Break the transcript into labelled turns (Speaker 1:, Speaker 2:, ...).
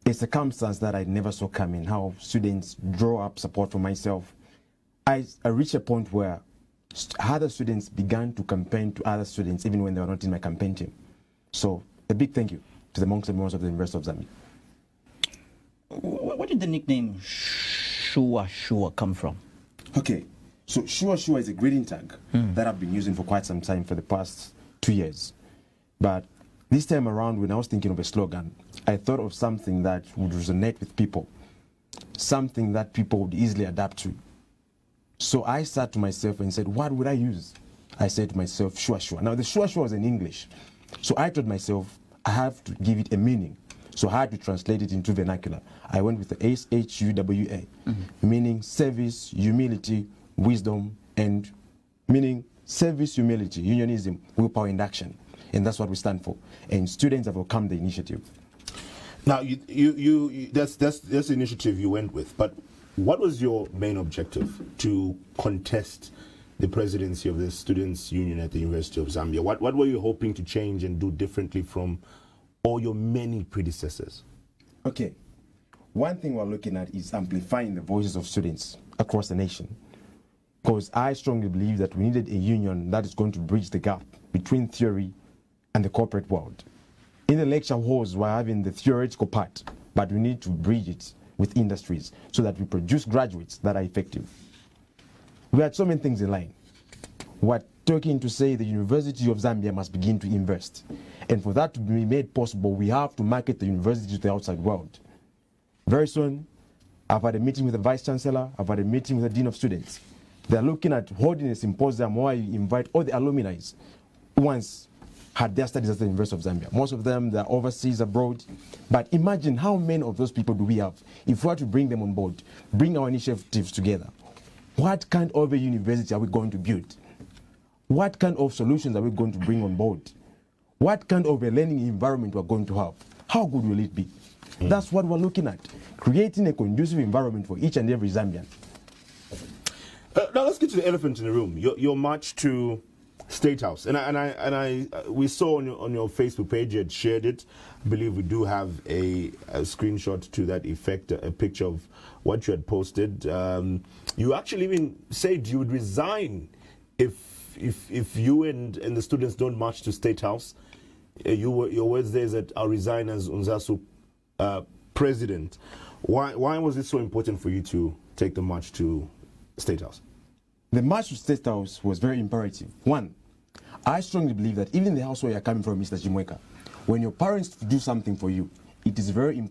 Speaker 1: a circumstance that I never saw coming, how students draw up support for myself. I reached a point where other students began to campaign to other students even when they were not in my campaign team. So a big thank you to the monks and members of the University of Zambia.
Speaker 2: Where did the nickname Shuwa Shuwa come from?
Speaker 1: Okay, so Shuwa Shuwa is a greeting tag that I've been using for quite some time for the past 2 years. But this time around, when I was thinking of a slogan, I thought of something that would resonate with people, something that people would easily adapt to. So I sat to myself and said, what would I use? I said to myself, Shuwa Shuwa. Now the Shuwa Shuwa was in English. So I told myself, I have to give it a meaning. So I had to translate it into vernacular. I went with the SHUWA, meaning service, humility, wisdom, and meaning service, humility, unionism, willpower, and action. And that's what we stand for. And students have welcomed the initiative.
Speaker 3: Now, that's the initiative you went with. But what was your main objective to contest the presidency of the Students' Union at the University of Zambia? What were you hoping to change and do differently from all your many predecessors?
Speaker 1: Okay. One thing we're looking at is amplifying the voices of students across the nation. Because I strongly believe that we needed a union that is going to bridge the gap between theory and the corporate world. In the lecture halls, we're having the theoretical part, but we need to bridge it with industries so that we produce graduates that are effective. We had so many things in line. We're talking to say the University of Zambia must begin to invest. And for that to be made possible, we have to market the university to the outside world. Very soon, I've had a meeting with the Vice Chancellor, I've had a meeting with the Dean of Students. They're looking at holding a symposium where you invite all the alumni who once had their studies at the University of Zambia. Most of them, they're overseas, abroad. But imagine how many of those people do we have if we were to bring them on board, bring our initiatives together. What kind of a university are we going to build? What kind of solutions are we going to bring on board? What kind of a learning environment we're going to have? How good will it be? That's what we're looking at, creating a conducive environment for each and every Zambian.
Speaker 3: Now let's get to the elephant in the room. Your march to State House, we saw on your Facebook page you had shared it. I believe we do have a screenshot to that effect, a picture of what you had posted. You actually even said you would resign if you and the students don't march to State House. Your words there is that I'll resign as UNZASU president. Why was it so important for you to take the march to State House?
Speaker 1: The march to State House was very imperative. One, I strongly believe that even the house where you're coming from, Mr. Jimweka, when your parents do something for you, it is very important